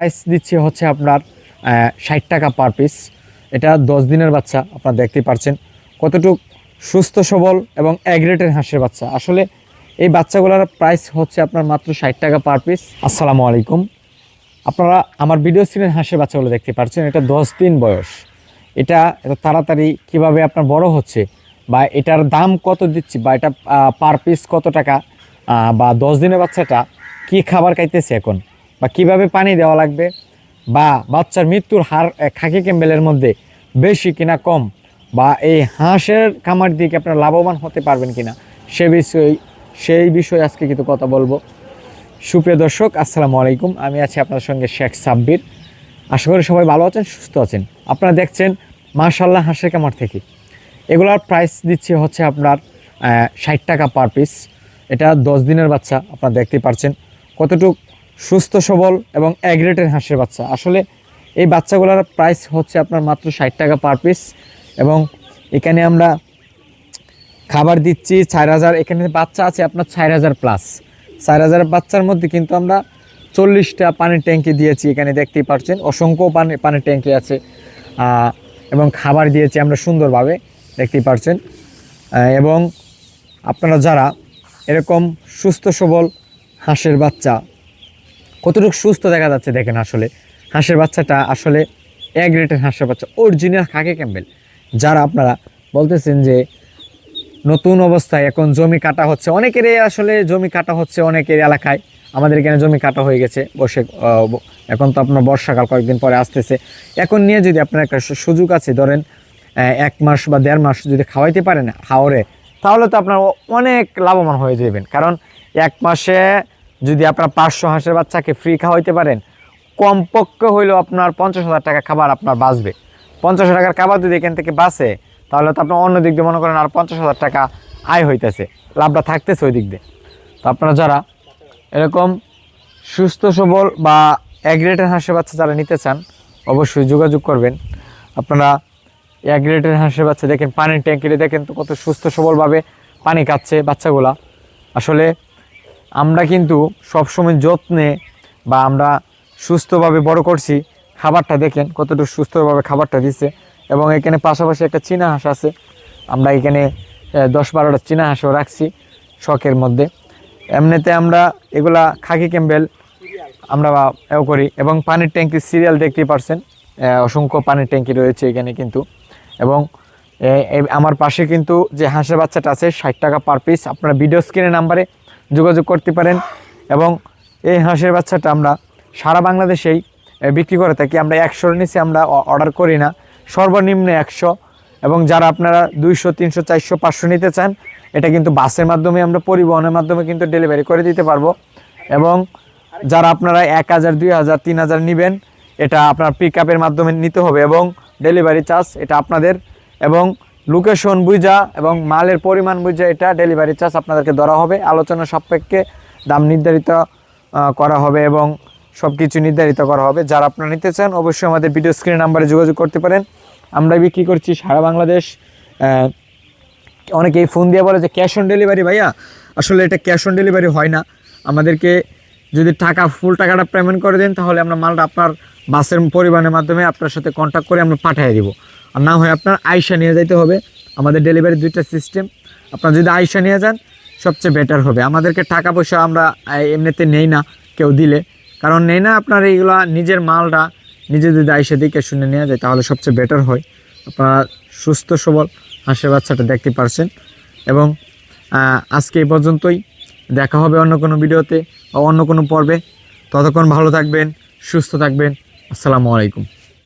Price দিচ্ছি হচ্ছে আপনার 60 টাকা পার পিস। এটা 10 দিনের বাচ্চা, আপনারা দেখতেই পাচ্ছেন কতটুক সুস্থ সবল এবং এগ্রেটের হাঁসের বাচ্চা। আসলে এই বাচ্চাগুলোর প্রাইস হচ্ছে আপনার মাত্র 60 টাকা পার পিস। আসসালামু আলাইকুম, আপনারা আমার ভিডিও স্ক্রিনের হাঁসের বাচ্চাগুলো দেখতে পাচ্ছেন। এটা 10 দিন বয়স। এটা এত তাড়াতাড়ি কিভাবে আপনার বড় হচ্ছে বা এটার দাম কত দিচ্ছি বা এটা পার পিস কত টাকা, বা 10 দিনের বাচ্চাটা কি খাবার খাইতেছে এখন, বা কিভাবে পানি দেওয়া লাগবে, বা বাচ্চার মৃত্যুর হার খাকি ক্যাম্বেলের মধ্যে বেশি কিনা কম, বা এই হাঁসের খামার দিকে আপনারা লাভবান হতে পারবেন কিনা সেই বিষয়ে আজকে কিন্তু কথা বলবো। সুপ্রিয় দর্শক, আসসালামু আলাইকুম। আমি আছি আপনার সঙ্গে শেখ সাব্বির। আশা করি সবাই ভালো আছেন, সুস্থ আছেন। আপনারা দেখছেন মাশাআল্লাহ হাঁসের খামার থেকে। এগুলোর প্রাইস দিচ্ছে হচ্ছে আপনার 60 টাকা পার পিস। এটা 10 দিনের বাচ্চা, আপনারা দেখতেই পাচ্ছেন কতটুক সুস্থ সবল এবং এগ্রেটের হাঁসের বাচ্চা। আসলে এই বাচ্চাগুলোর প্রাইস হচ্ছে আপনার মাত্র 60 টাকা পার পিস। এবং এখানে আমরা খাবার দিচ্ছি 4000। এখানে বাচ্চা আছে আপনার 4000 প্লাস। 4000 বাচ্চার মধ্যে কিন্তু আমরা 40টা পানির ট্যাঙ্কি দিয়েছি। এখানে দেখতেই পাচ্ছেন অসংখ্য পানির ট্যাঙ্কি আছে, এবং খাবার দিয়েছি আমরা সুন্দরভাবে, দেখতেই পাচ্ছেন। এবং আপনারা যারা এরকম সুস্থ সবল হাঁসের বাচ্চা, কতটুকু সুস্থ দেখা যাচ্ছে দেখেন। আসলে হাঁসের বাচ্চাটা আসলে এ গ্রেডের হাঁসের বাচ্চা, অরিজিনাল খাকি ক্যাম্বেল। যারা আপনারা বলতেছেন যে নতুন অবস্থায় এখন জমি কাটা হচ্ছে, অনেকেরই আসলে জমি কাটা হচ্ছে, অনেকের এলাকায়। আমাদের এখানে জমি কাটা হয়ে গেছে এখন তো আপনার বর্ষাকাল কয়েকদিন পরে আসতেছে। এখন নিয়ে যদি আপনার একটা সুযোগ আছে, ধরেন 1 মাস বা 1.5 মাস যদি খাওয়াইতে পারেন হাওরে, তাহলে তো আপনার অনেক লাভবান হয়ে যাবেন। কারণ 1 মাসে যদি আপনার 500 হাঁসের বাচ্চাকে ফ্রি খাওয়াইতে পারেন, কমপক্ষে হইলেও আপনার 50,000 টাকা খাবার আপনার বাঁচবে। 50 টাকার খাবার যদি এখান থেকে বাঁচে, তাহলে তো আপনার অন্য দিক দিয়ে মনে করেন আর 50,000 টাকা আয় হইতেছে, লাভটা থাকতেছে ওই দিক দিয়ে। তো আপনারা যারা এরকম সুস্থ সবল বা এগ্রেটের হাঁসের বাচ্চা যারা নিতে চান, অবশ্যই যোগাযোগ করবেন। আপনারা এগ্রেটের হাঁসের বাচ্চা দেখেন, পানির ট্যাঙ্কিতে দেখেন তো কত সুস্থ সবলভাবে পানি খাচ্ছে বাচ্চাগুলা। আসলে আমরা কিন্তু সবসময় যত্নে বা আমরা সুস্থভাবে বড় করছি। খাবারটা দেখেন কতটুকু সুস্থভাবে খাবারটা দিচ্ছে। এবং এখানে পাশাপাশি একটা চীনা হাঁস আছে, আমরা এখানে 10-12টা চীনা হাঁসও রাখছি শখের মধ্যে। এমনিতে আমরা এগুলা খাকি ক্যাম্বেল আমরা এও করি। এবং পানির ট্যাঙ্কি সিরিয়াল দেখতেই পারছেন, অসংখ্য পানির ট্যাঙ্কি রয়েছে এখানে কিন্তু। এবং আমার পাশে কিন্তু যে হাঁসের বাচ্চাটা আছে 60 টাকা পার পিস। আপনারা ভিডিও স্ক্রিনের নাম্বারে যোগাযোগ করতে পারেন। এবং এই হাঁসের বাচ্চাটা আমরা সারা বাংলাদেশেই বিক্রি করে থাকি। আমরা 100-এর নিচে আমরা অর্ডার করি না, সর্বনিম্ন 100। এবং যারা আপনারা 200, 300, 400, 500 নিতে চান, এটা কিন্তু বাসের মাধ্যমে আমরা পরিবহনের মাধ্যমে কিন্তু ডেলিভারি করে দিতে পারবো। এবং যারা আপনারা 1000, 2000, 3000 নেবেন, এটা আপনার পিকআপের মাধ্যমে নিতে হবে এবং ডেলিভারি চার্জ এটা আপনাদের। এবং লোকেশন বুঝা এবং মালের পরিমাণ বুঝা এটা ডেলিভারি চার্জ আপনাদেরকে ধরা হবে। আলোচনা সাপেক্ষে দাম নির্ধারিত করা হবে এবং সব কিছু নির্ধারিত করা হবে। যারা আপনারা নিতে চান, অবশ্যই আমাদের ভিডিও স্ক্রিন নাম্বারে যোগাযোগ করতে পারেন। আমরা বিক্রি করছি সারা বাংলাদেশ। অনেকেই ফোন দিয়ে বলে যে ক্যাশ অন ডেলিভারি ভাইয়া, আসলে এটা ক্যাশ অন ডেলিভারি হয় না। আমাদেরকে যদি ফুল টাকাটা পেমেন্ট করে দেন, তাহলে আমরা মালটা আপনার বাসের পরিবহনের মাধ্যমে আপনার সাথে কন্ট্যাক্ট করে আমরা পাঠিয়ে দিব। আর না হয় আপনার আইসা নিয়ে যাইতে হবে। আমাদের ডেলিভারি 2টা সিস্টেম। আপনার যদি আইসা নিয়ে যান সবচেয়ে বেটার হবে। আমাদেরকে টাকা পয়সা আমরা এমনিতে নেই না কেউ দিলে, কারণ নেই না। আপনার এইগুলা নিজের মালটা নিজে যদি আইসা দিকে শুনে নেওয়া যায়, তাহলে সবচেয়ে বেটার হয়। আপনারা সুস্থ সবল হাঁসের বাচ্চাটা দেখতে পারছেন। এবং আজকে এই পর্যন্তই, দেখা হবে অন্য কোনো ভিডিওতে বা অন্য কোনো পর্বে। ততক্ষণ ভালো থাকবেন, সুস্থ থাকবেন। আসসালামু আলাইকুম।